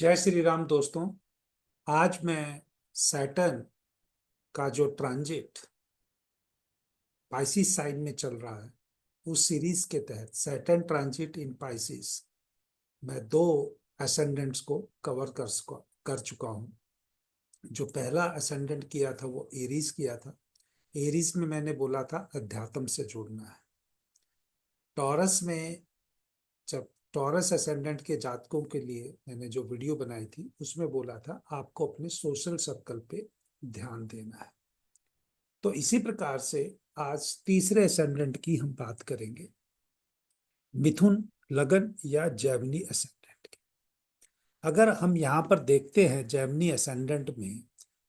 जय श्री राम दोस्तों। आज मैं सैटर्न का जो ट्रांजिट पाइसिस साइन में चल रहा है उस सीरीज के तहत सैटर्न ट्रांजिट इन पाइसिस मैं दो असेंडेंट्स को कवर कर चुका हूँ। जो पहला असेंडेंट किया था वो एरीज किया था। एरीज में मैंने बोला था अध्यात्म से जुड़ना है। टॉरस में जब टॉरस असेंडेंट के जातकों के लिए मैंने जो वीडियो बनाई थी उसमें बोला था आपको अपने सोशल सर्कल पे ध्यान देना है। तो इसी प्रकार से आज तीसरे असेंडेंट की हम बात करेंगे, मिथुन लगन या जेमिनी असेंडेंट की। अगर हम यहाँ पर देखते हैं जेमिनी असेंडेंट में,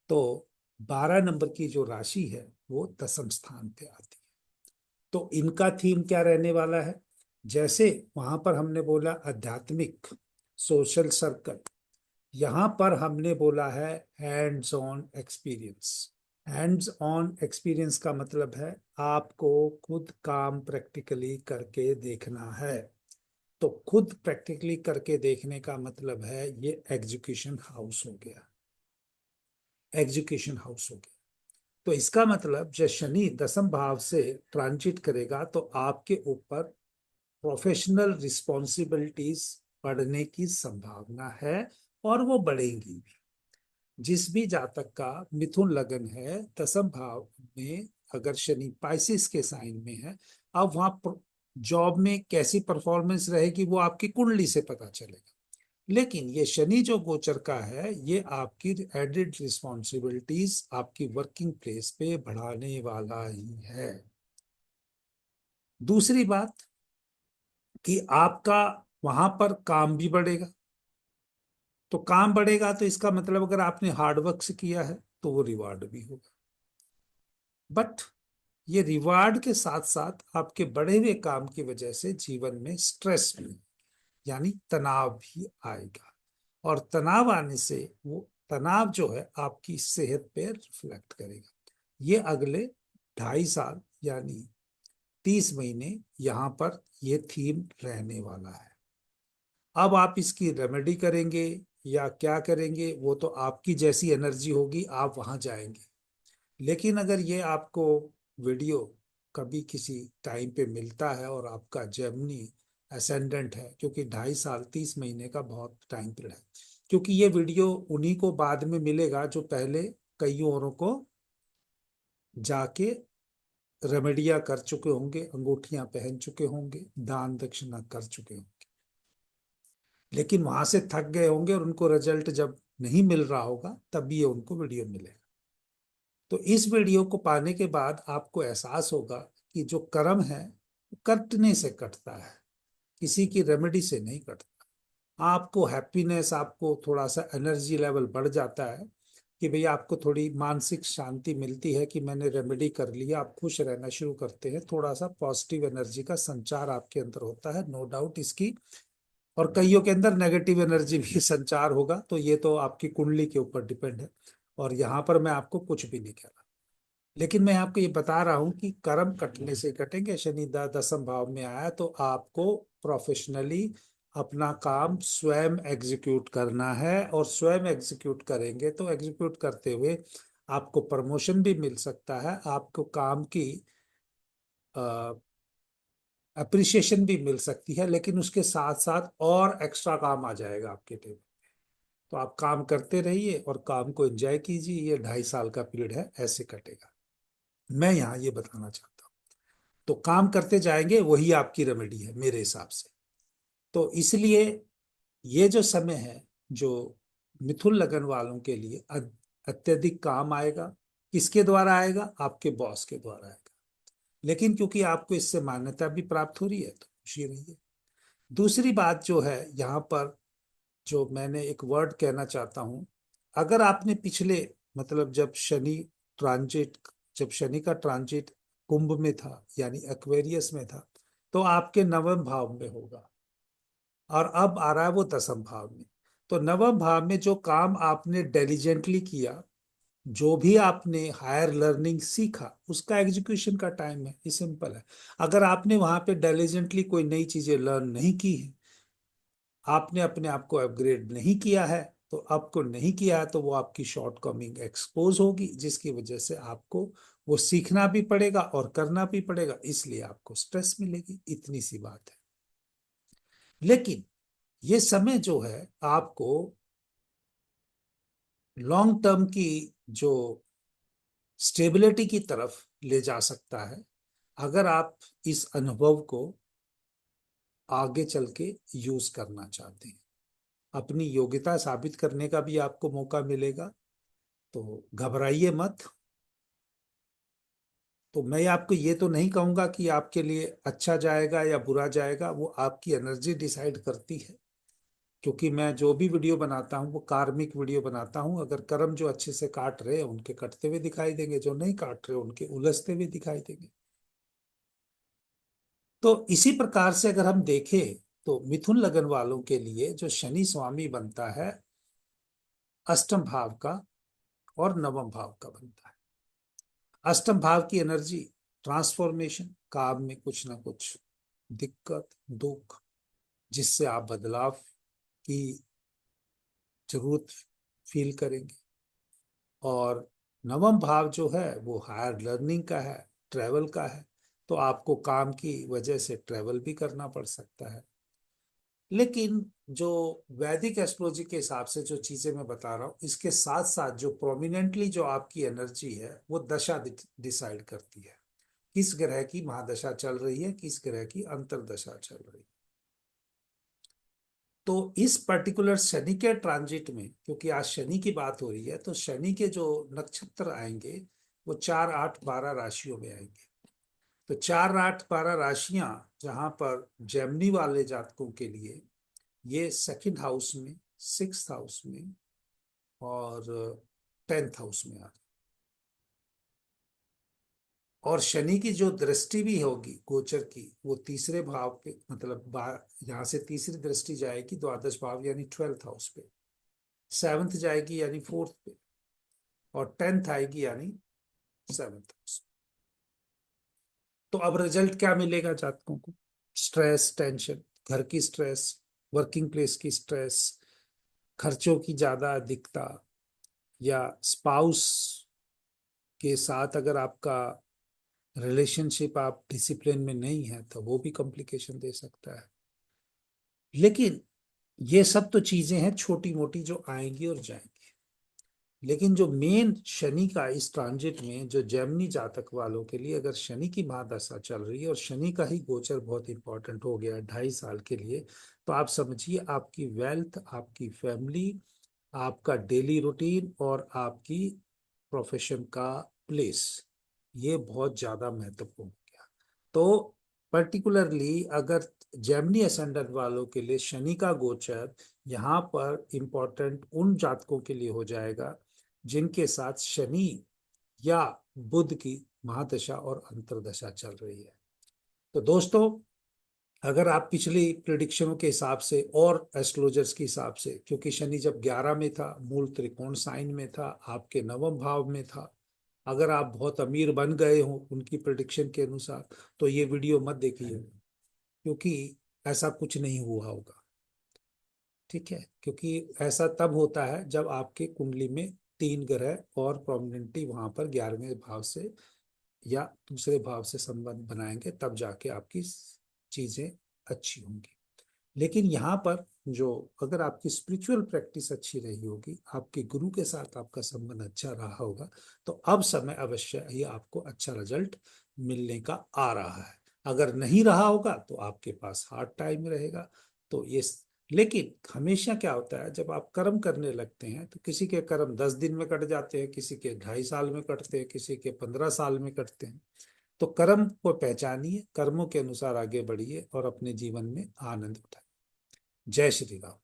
तो 12 नंबर की जो राशि है वो दसम स्थान पे आती है। तो इनका थीम क्या रहने वाला है? जैसे वहां पर हमने बोला आध्यात्मिक सोशल सर्कल, यहां पर हमने बोला है hands on experience. Hands on experience का मतलब है आपको खुद काम प्रैक्टिकली करके देखना है। तो खुद प्रैक्टिकली करके देखने का मतलब है ये एजुकेशन हाउस हो गया। एजुकेशन हाउस हो गया। तो इसका मतलब जब शनि दसम भाव से ट्रांजिट करेगा तो आपके ऊपर प्रोफेशनल रिस्पॉन्सिबिलिटीज बढ़ने की संभावना है और वो बढ़ेंगी भी। जिस भी जातक का मिथुन लगन है दसम भाव में, अगर शनि पाइसिस के साइन में है, अब वहां जॉब में कैसी परफॉर्मेंस रहेगी वो आपकी कुंडली से पता चलेगा। लेकिन ये शनि जो गोचर का है ये आपकी एडेड रिस्पॉन्सिबिलिटीज आपकी वर्किंग प्लेस पे बढ़ाने वाला ही है। दूसरी बात कि आपका वहां पर काम भी बढ़ेगा। तो काम बढ़ेगा तो इसका मतलब अगर आपने हार्डवर्क से किया है तो वो रिवार्ड भी होगा। बट ये रिवार्ड के साथ साथ आपके बढ़े हुए काम की वजह से जीवन में स्ट्रेस भी, यानी तनाव भी आएगा। और तनाव आने से वो तनाव जो है आपकी सेहत पे रिफ्लेक्ट करेगा। ये अगले 2.5 साल यानी 30 महीने यहाँ पर ये थीम रहने वाला है। अब आप इसकी रेमेडी करेंगे या क्या करेंगे वो तो आपकी जैसी एनर्जी होगी आप वहां जाएंगे। लेकिन अगर ये आपको वीडियो कभी किसी टाइम पे मिलता है और आपका जेमिनी असेंडेंट है, क्योंकि 2.5 साल 30 महीने का बहुत टाइम पीरियड है, क्योंकि ये वीडियो उन्हीं को बाद में मिलेगा जो पहले कईयों औरों को जाके रेमेडिया कर चुके होंगे, अंगूठियां पहन चुके होंगे, दान दक्षिणा कर चुके होंगे, लेकिन वहां से थक गए होंगे और उनको रिजल्ट जब नहीं मिल रहा होगा तभी ये उनको वीडियो मिलेगा। तो इस वीडियो को पाने के बाद आपको एहसास होगा कि जो कर्म है वो कटने से कटता है, किसी की रेमेडी से नहीं कटता। आपको हैप्पीनेस, आपको थोड़ा सा एनर्जी लेवल बढ़ जाता है कि भैया आपको थोड़ी मानसिक शांति मिलती है कि मैंने रेमेडी कर लिया। आप खुश रहना शुरू करते हैं, थोड़ा सा पॉजिटिव एनर्जी का संचार आपके अंदर होता है, नो डाउट इसकी। और कईयों के अंदर नेगेटिव एनर्जी भी संचार होगा, तो ये तो आपकी कुंडली के ऊपर डिपेंड है। और यहाँ पर मैं आपको कुछ भी नहीं कह रहा, लेकिन मैं आपको ये बता रहा हूं कि कर्म कटने से कटेंगे। शनि दसम भाव में आया तो आपको प्रोफेशनली अपना काम स्वयं एग्जीक्यूट करना है, और स्वयं एग्जीक्यूट करेंगे तो एग्जीक्यूट करते हुए आपको प्रमोशन भी मिल सकता है, आपको काम की अप्रिसिएशन भी मिल सकती है, लेकिन उसके साथ साथ और एक्स्ट्रा काम आ जाएगा आपके टेबल। तो आप काम करते रहिए और काम को एंजॉय कीजिए। ये 2.5 साल का पीरियड है, ऐसे कटेगा। मैं यहाँ ये बताना चाहता हूँ। तो काम करते जाएंगे, वही आपकी रेमेडी है मेरे हिसाब से। तो इसलिए ये जो समय है जो मिथुन लगन वालों के लिए अत्यधिक काम आएगा। किसके द्वारा आएगा? आपके बॉस के द्वारा आएगा। लेकिन क्योंकि आपको इससे मान्यता भी प्राप्त हो रही है तो खुशी रहिए। दूसरी बात जो है यहाँ पर, जो मैंने एक वर्ड कहना चाहता हूँ, अगर आपने पिछले, मतलब जब शनि का ट्रांजिट कुंभ में था यानी एक्वेरियस में था, तो आपके नवम भाव में होगा, और अब आ रहा है वो दसम भाव में। तो नवम भाव में जो काम आपने डिलीजेंटली किया, जो भी आपने हायर लर्निंग सीखा, उसका एग्जीक्यूशन का टाइम है। ये सिंपल है। अगर आपने वहां पे डिलीजेंटली कोई नई चीजें लर्न नहीं की है आपने अपने आप को अपग्रेड नहीं किया है, तो आपको नहीं किया है तो वो आपकी शॉर्टकमिंग एक्सपोज होगी, जिसकी वजह से आपको वो सीखना भी पड़ेगा और करना भी पड़ेगा, इसलिए आपको स्ट्रेस मिलेगी। इतनी सी बात है। लेकिन ये समय जो है आपको लॉन्ग टर्म की जो स्टेबिलिटी की तरफ ले जा सकता है, अगर आप इस अनुभव को आगे चल के यूज करना चाहते हैं। अपनी योग्यता साबित करने का भी आपको मौका मिलेगा, तो घबराइए मत। तो मैं आपको ये तो नहीं कहूंगा कि आपके लिए अच्छा जाएगा या बुरा जाएगा, वो आपकी एनर्जी डिसाइड करती है। क्योंकि मैं जो भी वीडियो बनाता हूँ वो कार्मिक वीडियो बनाता हूँ। अगर कर्म जो अच्छे से काट रहे हैं उनके कटते हुए दिखाई देंगे, जो नहीं काट रहे उनके उलझते हुए दिखाई देंगे। तो इसी प्रकार से अगर हम देखें तो मिथुन लगन वालों के लिए जो शनि स्वामी बनता है, अष्टम भाव का और नवम भाव का बनता है। अष्टम भाव की एनर्जी ट्रांसफॉर्मेशन, काम में कुछ ना कुछ दिक्कत दुख, जिससे आप बदलाव की जरूरत फील करेंगे। और नवम भाव जो है वो हायर लर्निंग का है, ट्रैवल का है। तो आपको काम की वजह से ट्रैवल भी करना पड़ सकता है। लेकिन जो वैदिक एस्ट्रोलॉजी के हिसाब से जो चीजें मैं बता रहा हूँ, इसके साथ साथ जो प्रोमिनेंटली जो आपकी एनर्जी है वो दशा डिसाइड करती है। किस ग्रह की महादशा चल रही है, किस ग्रह की अंतर्दशा चल रही है। तो इस पर्टिकुलर शनि के ट्रांजिट में, क्योंकि आज शनि की बात हो रही है, तो शनि के जो नक्षत्र आएंगे वो 4, 8, 12 राशियों में आएंगे। तो 4, 8, 12 राशियां जहां पर जेमिनी वाले जातकों के लिए ये सेकंड हाउस में, सिक्स्थ हाउस में और टेंथ हाउस में आ रही। और शनि की जो दृष्टि भी होगी गोचर की, वो तीसरे भाव पे, मतलब यहाँ से तीसरी दृष्टि जाएगी द्वादश भाव यानी 12th हाउस पे, सेवंथ जाएगी यानी फोर्थ पे, और टेंथ आएगी यानी 7th हाउस। तो अब रिजल्ट क्या मिलेगा जातकों को? स्ट्रेस, टेंशन, घर की स्ट्रेस, वर्किंग प्लेस की स्ट्रेस, खर्चों की ज्यादा अधिकता, या स्पाउस के साथ अगर आपका रिलेशनशिप आप डिसिप्लिन में नहीं है तो वो भी कॉम्प्लिकेशन दे सकता है। लेकिन ये सब तो चीजें हैं छोटी मोटी जो आएंगी और जाएंगी। लेकिन जो मेन शनि का इस ट्रांजिट में जो जेमिनी जातक वालों के लिए अगर शनि की महादशा चल रही है और शनि का ही गोचर बहुत इंपॉर्टेंट हो गया है 2.5 साल के लिए, तो आप समझिए आपकी वेल्थ, आपकी फैमिली, आपका डेली रूटीन और आपकी प्रोफेशन का प्लेस, ये बहुत ज्यादा महत्वपूर्ण हो गया। तो पर्टिकुलरली अगर जेमिनी असेंडेंट वालों के लिए शनि का गोचर यहाँ पर इंपॉर्टेंट उन जातकों के लिए हो जाएगा जिनके साथ शनि या बुध की महादशा और अंतर्दशा चल रही है। तो दोस्तों, अगर आप पिछली प्रिडिक्शनों के हिसाब से और एस्ट्रोलॉजर्स के हिसाब से, क्योंकि शनि जब 11 में था, मूल त्रिकोण साइन में था, आपके नवम भाव में था, अगर आप बहुत अमीर बन गए हो उनकी प्रिडिक्शन के अनुसार, तो ये वीडियो मत देखिए, क्योंकि ऐसा कुछ नहीं हुआ होगा। ठीक है? क्योंकि ऐसा तब होता है जब आपके कुंडली में 3 ग्रह और प्रोमिनेंटली वहां पर 11वें भाव से या दूसरे भाव से संबंध बनाएंगे, तब जाके आपकी चीजें अच्छी होंगी। लेकिन यहाँ पर जो, अगर आपकी स्पिरिचुअल प्रैक्टिस अच्छी रही होगी, आपके गुरु के साथ आपका संबंध अच्छा रहा होगा, तो अब समय अवश्य ही आपको अच्छा रिजल्ट मिलने का आ रहा है। अगर नहीं रहा होगा तो आपके पास हार्ड टाइम रहेगा। तो ये, लेकिन हमेशा क्या होता है जब आप कर्म करने लगते हैं, तो किसी के कर्म 10 दिन में कट जाते हैं, किसी के 2.5 साल में कटते हैं, किसी के 15 साल में कटते हैं। तो कर्म को पहचानिए, कर्मों के अनुसार आगे बढ़िए और अपने जीवन में आनंद उठाइए। जय श्री राम।